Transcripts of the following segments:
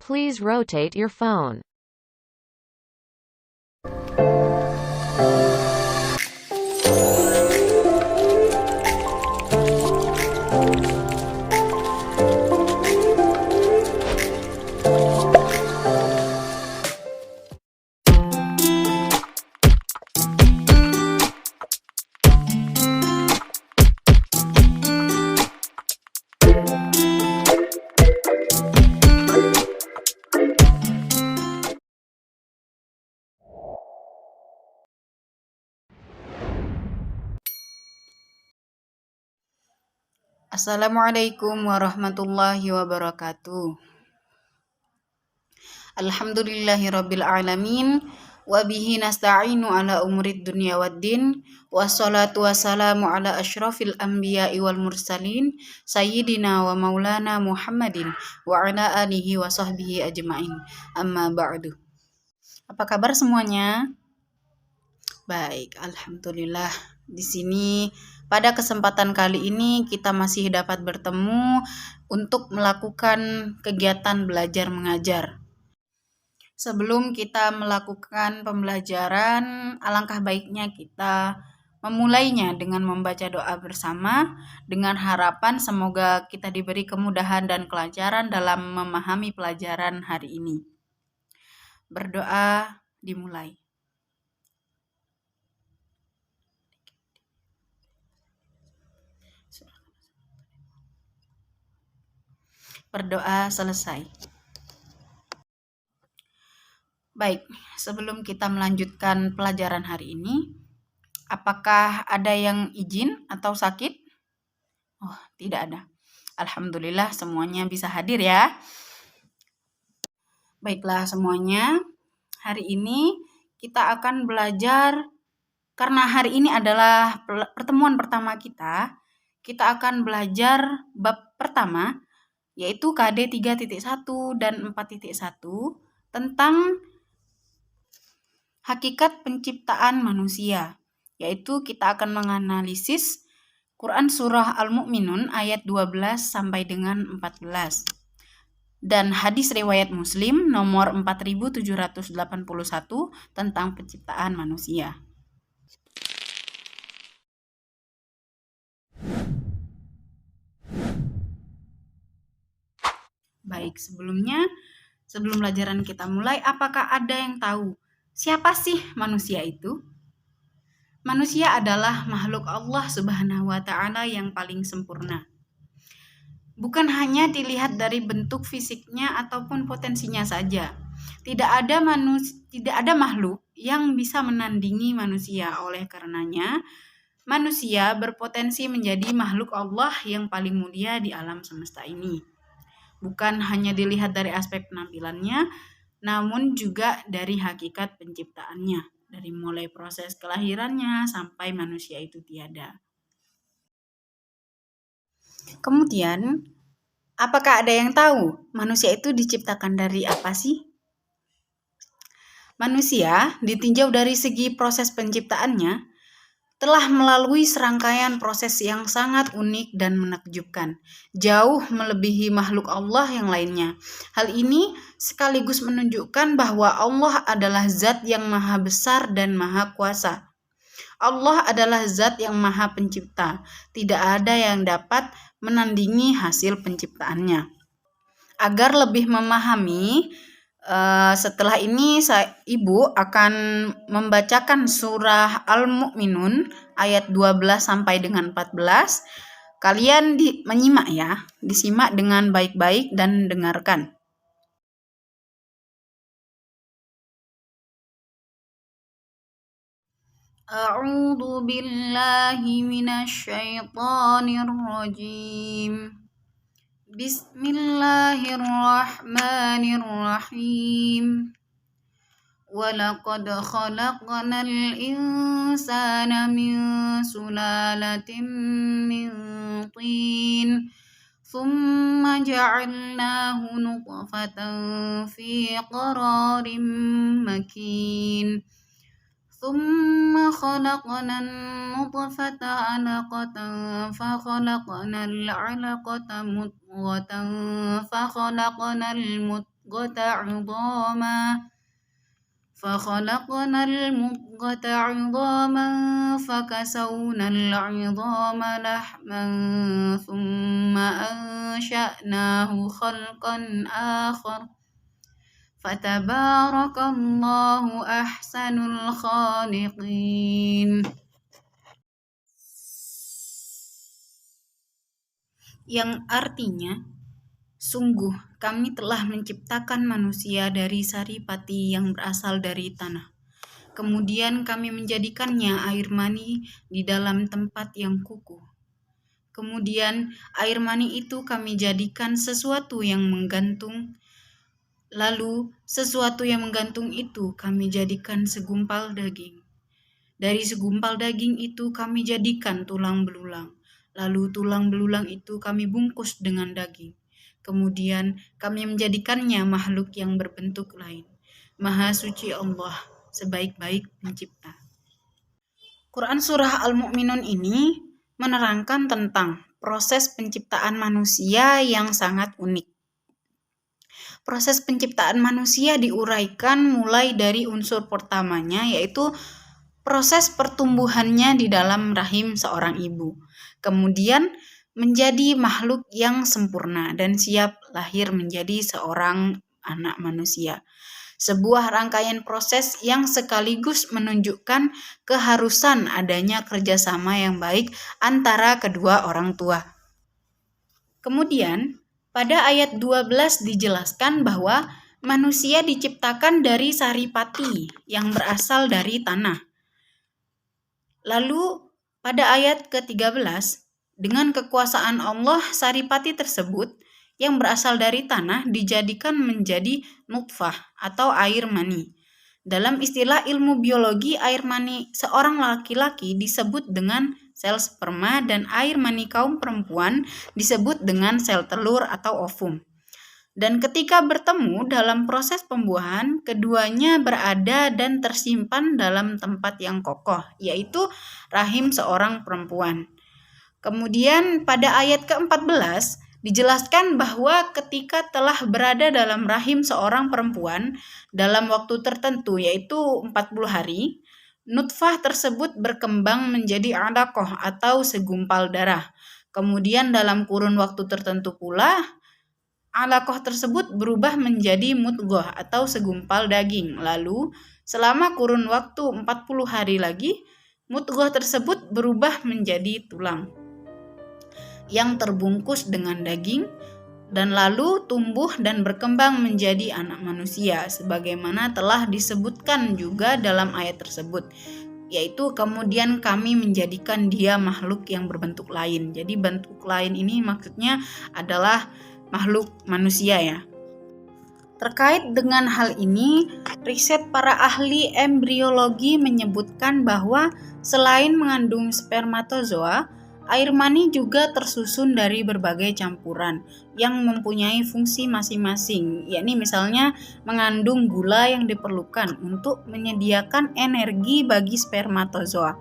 Please rotate your phone. Assalamualaikum warahmatullahi wabarakatuh. Alhamdulillahirabbil alamin wa bihi nasta'inu ala umurid dunya waddin wassalatu wassalamu ala asyrafil anbiya'i wal mursalin sayyidina wa maulana Muhammadin wa ala alihi wa sahbihi ajma'in. Amma ba'du. Apa kabar semuanya? Baik, alhamdulillah. Di sini pada kesempatan kali ini kita masih dapat bertemu untuk melakukan kegiatan belajar mengajar. Sebelum kita melakukan pembelajaran, alangkah baiknya kita memulainya dengan membaca doa bersama dengan harapan semoga kita diberi kemudahan dan kelancaran dalam memahami pelajaran hari ini. Berdoa dimulai. Berdoa selesai. Baik, sebelum kita melanjutkan pelajaran hari ini, apakah ada yang izin atau sakit? Oh, tidak ada. Alhamdulillah semuanya bisa hadir ya. Baiklah semuanya, hari ini kita akan belajar, karena hari ini adalah pertemuan pertama kita akan belajar bab pertama, yaitu KD 3.1 dan 4.1 tentang hakikat penciptaan manusia, yaitu kita akan menganalisis Quran Surah Al-Mu'minun ayat 12 sampai dengan 14 dan hadis riwayat Muslim nomor 4781 tentang penciptaan manusia. Baik, sebelum pelajaran kita mulai, apakah ada yang tahu siapa sih manusia itu? Manusia adalah makhluk Allah Subhanahu wa Ta'ala yang paling sempurna. Bukan hanya dilihat dari bentuk fisiknya ataupun potensinya saja. Tidak ada makhluk yang bisa menandingi manusia. Oleh karenanya, manusia berpotensi menjadi makhluk Allah yang paling mulia di alam semesta ini. Bukan hanya dilihat dari aspek penampilannya, namun juga dari hakikat penciptaannya, dari mulai proses kelahirannya sampai manusia itu tiada. Kemudian, apakah ada yang tahu manusia itu diciptakan dari apa sih? Manusia, ditinjau dari segi proses penciptaannya, telah melalui serangkaian proses yang sangat unik dan menakjubkan, jauh melebihi makhluk Allah yang lainnya. Hal ini sekaligus menunjukkan bahwa Allah adalah zat yang maha besar dan maha kuasa. Allah adalah zat yang maha pencipta. Tidak ada yang dapat menandingi hasil penciptaannya. Agar lebih memahami, setelah ini Ibu akan membacakan surah Al-Mu'minun ayat 12 sampai dengan 14. Kalian menyimak ya, disimak dengan baik-baik dan dengarkan. A'udzu billahi minasyaitonir rajim. Bismillahirrahmanirrahim. Walaqad khalaqnal insana min sulalatin min tin. Thumma ja'alnahu nutfatan fi qararin makin. ثم خلقنا النطفة علقة فخلقنا العلقة مضغة فخلقنا المضغة فخلقنا المضغة عظاما فكسونا العظام لحما ثم أنشأناه خلقا آخر فتبارك الله أحسن الخالقين. Yang artinya, sungguh kami telah menciptakan manusia dari saripati yang berasal dari tanah. Kemudian kami menjadikannya air mani di dalam tempat yang kukuh. Kemudian air mani itu kami jadikan sesuatu yang menggantung. Lalu sesuatu yang menggantung itu kami jadikan segumpal daging. Dari segumpal daging itu kami jadikan tulang belulang. Lalu tulang belulang itu kami bungkus dengan daging. Kemudian kami menjadikannya makhluk yang berbentuk lain. Maha suci Allah, sebaik-baik pencipta. Quran Surah Al-Mu'minun ini menerangkan tentang proses penciptaan manusia yang sangat unik. Proses penciptaan manusia diuraikan mulai dari unsur pertamanya, yaitu proses pertumbuhannya di dalam rahim seorang ibu. Kemudian menjadi makhluk yang sempurna dan siap lahir menjadi seorang anak manusia. Sebuah rangkaian proses yang sekaligus menunjukkan keharusan adanya kerjasama yang baik antara kedua orang tua. Kemudian, pada ayat 12 dijelaskan bahwa manusia diciptakan dari saripati yang berasal dari tanah. Lalu, pada ayat ke-13, dengan kekuasaan Allah, saripati tersebut yang berasal dari tanah dijadikan menjadi nutfah atau air mani. Dalam istilah ilmu biologi, air mani seorang laki-laki disebut dengan sel sperma dan air mani kaum perempuan disebut dengan sel telur atau ovum. Dan ketika bertemu dalam proses pembuahan, keduanya berada dan tersimpan dalam tempat yang kokoh, yaitu rahim seorang perempuan. Kemudian pada ayat ke-14 dijelaskan bahwa ketika telah berada dalam rahim seorang perempuan dalam waktu tertentu, yaitu 40 hari, nutfah tersebut berkembang menjadi alaqah atau segumpal darah. Kemudian dalam kurun waktu tertentu pula, alaqah tersebut berubah menjadi mudghah atau segumpal daging. Lalu selama kurun waktu 40 hari lagi, mudghah tersebut berubah menjadi tulang yang terbungkus dengan daging dan lalu tumbuh dan berkembang menjadi anak manusia sebagaimana telah disebutkan juga dalam ayat tersebut, yaitu kemudian kami menjadikan dia makhluk yang berbentuk lain. Jadi bentuk lain ini maksudnya adalah makhluk manusia ya. Terkait dengan hal ini, riset para ahli embriologi menyebutkan bahwa selain mengandung spermatozoa, air mani juga tersusun dari berbagai campuran yang mempunyai fungsi masing-masing, yakni misalnya mengandung gula yang diperlukan untuk menyediakan energi bagi spermatozoa,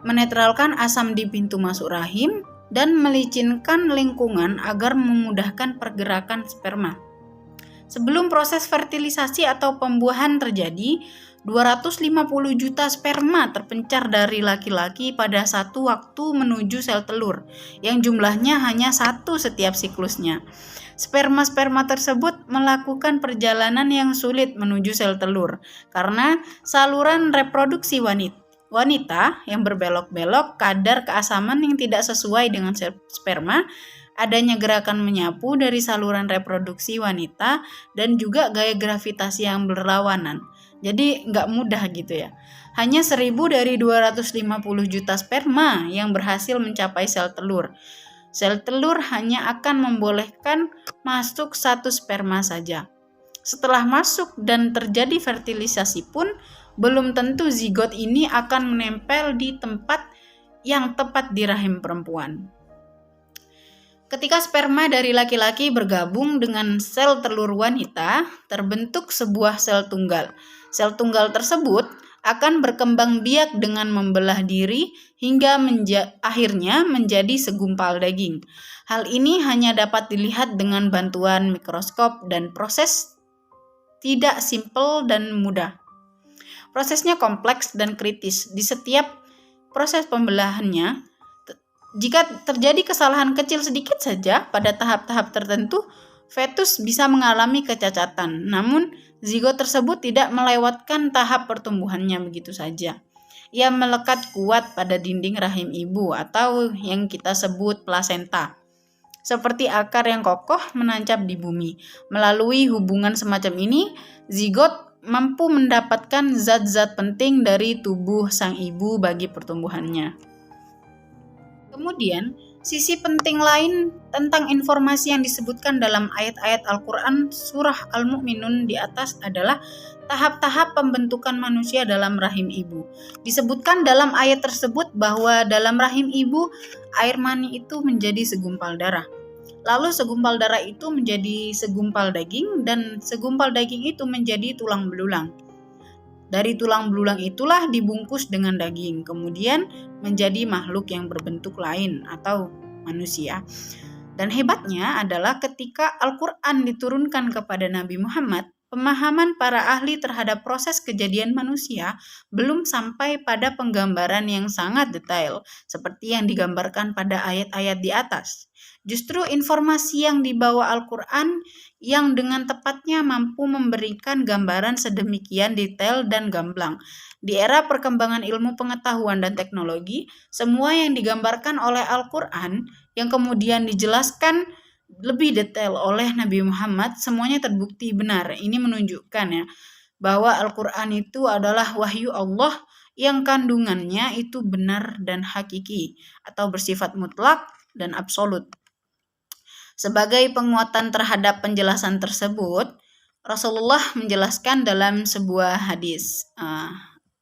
menetralkan asam di pintu masuk rahim, dan melicinkan lingkungan agar memudahkan pergerakan sperma. Sebelum proses fertilisasi atau pembuahan terjadi, 250 juta sperma terpencar dari laki-laki pada satu waktu menuju sel telur, yang jumlahnya hanya satu setiap siklusnya. Sperma-sperma tersebut melakukan perjalanan yang sulit menuju sel telur, karena saluran reproduksi wanita yang berbelok-belok, kadar keasaman yang tidak sesuai dengan sperma, adanya gerakan menyapu dari saluran reproduksi wanita, dan juga gaya gravitasi yang berlawanan. Jadi nggak mudah gitu ya. Hanya 1000 dari 250 juta sperma yang berhasil mencapai sel telur. Sel telur hanya akan membolehkan masuk satu sperma saja. Setelah masuk dan terjadi fertilisasi pun, belum tentu zigot ini akan menempel di tempat yang tepat di rahim perempuan. Ketika sperma dari laki-laki bergabung dengan sel telur wanita, terbentuk sebuah sel tunggal. Sel tunggal tersebut akan berkembang biak dengan membelah diri hingga akhirnya menjadi segumpal daging. Hal ini hanya dapat dilihat dengan bantuan mikroskop dan proses tidak simpel dan mudah. Prosesnya kompleks dan kritis. Di setiap proses pembelahannya, jika terjadi kesalahan kecil sedikit saja pada tahap-tahap tertentu, fetus bisa mengalami kecacatan. Namun, zigot tersebut tidak melewatkan tahap pertumbuhannya begitu saja. Ia melekat kuat pada dinding rahim ibu atau yang kita sebut plasenta. Seperti akar yang kokoh menancap di bumi. Melalui hubungan semacam ini, zigot mampu mendapatkan zat-zat penting dari tubuh sang ibu bagi pertumbuhannya. Kemudian, sisi penting lain tentang informasi yang disebutkan dalam ayat-ayat Al-Quran surah Al-Mu'minun di atas adalah tahap-tahap pembentukan manusia dalam rahim ibu. Disebutkan dalam ayat tersebut bahwa dalam rahim ibu, air mani itu menjadi segumpal darah. Lalu segumpal darah itu menjadi segumpal daging, dan segumpal daging itu menjadi tulang belulang. Dari tulang belulang itulah dibungkus dengan daging, kemudian menjadi makhluk yang berbentuk lain atau manusia. Dan hebatnya adalah ketika Al-Quran diturunkan kepada Nabi Muhammad, pemahaman para ahli terhadap proses kejadian manusia belum sampai pada penggambaran yang sangat detail, seperti yang digambarkan pada ayat-ayat di atas. Justru informasi yang dibawa Al-Quran yang dengan tepatnya mampu memberikan gambaran sedemikian detail dan gamblang. Di era perkembangan ilmu pengetahuan dan teknologi, semua yang digambarkan oleh Al-Quran yang kemudian dijelaskan lebih detail oleh Nabi Muhammad, semuanya terbukti benar. Ini menunjukkan ya bahwa Al-Quran itu adalah wahyu Allah yang kandungannya itu benar dan hakiki atau bersifat mutlak dan absolut. Sebagai penguatan terhadap penjelasan tersebut, Rasulullah menjelaskan dalam sebuah hadis.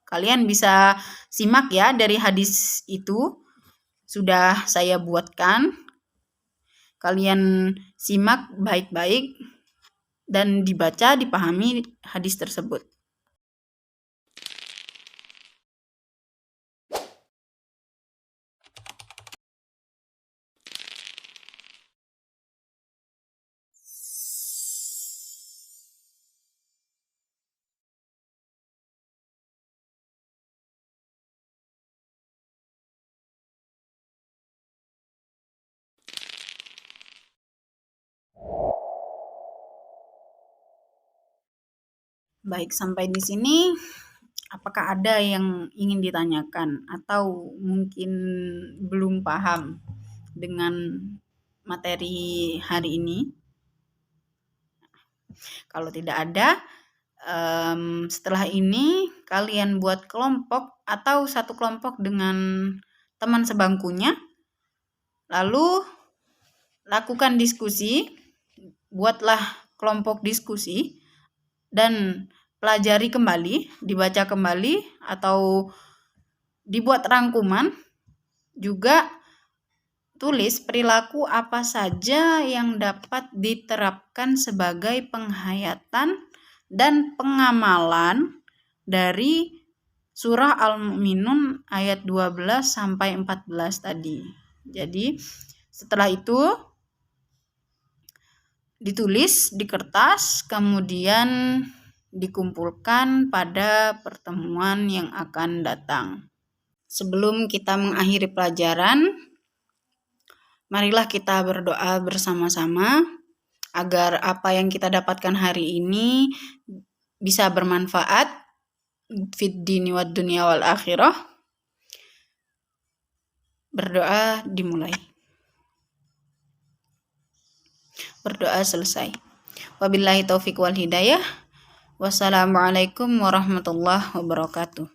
Kalian bisa simak ya, dari hadis itu sudah saya buatkan. Kalian simak baik-baik dan dibaca, dipahami hadis tersebut. Baik, sampai di sini apakah ada yang ingin ditanyakan atau mungkin belum paham dengan materi hari ini? Kalau tidak ada, setelah ini kalian buat kelompok atau satu kelompok dengan teman sebangkunya, lalu lakukan diskusi, buatlah kelompok diskusi dan pelajari kembali, dibaca kembali atau dibuat rangkuman. Juga tulis perilaku apa saja yang dapat diterapkan sebagai penghayatan dan pengamalan dari surah Al-Mu'minun ayat 12 sampai 14 tadi. Jadi setelah itu ditulis di kertas, kemudian dikumpulkan pada pertemuan yang akan datang. Sebelum kita mengakhiri pelajaran, marilah kita berdoa bersama-sama agar apa yang kita dapatkan hari ini bisa bermanfaat fid dini wad dunya wal akhirah. Berdoa dimulai. Berdoa selesai. Wabillahi taufiq wal hidayah. Wassalamualaikum warahmatullahi wabarakatuh.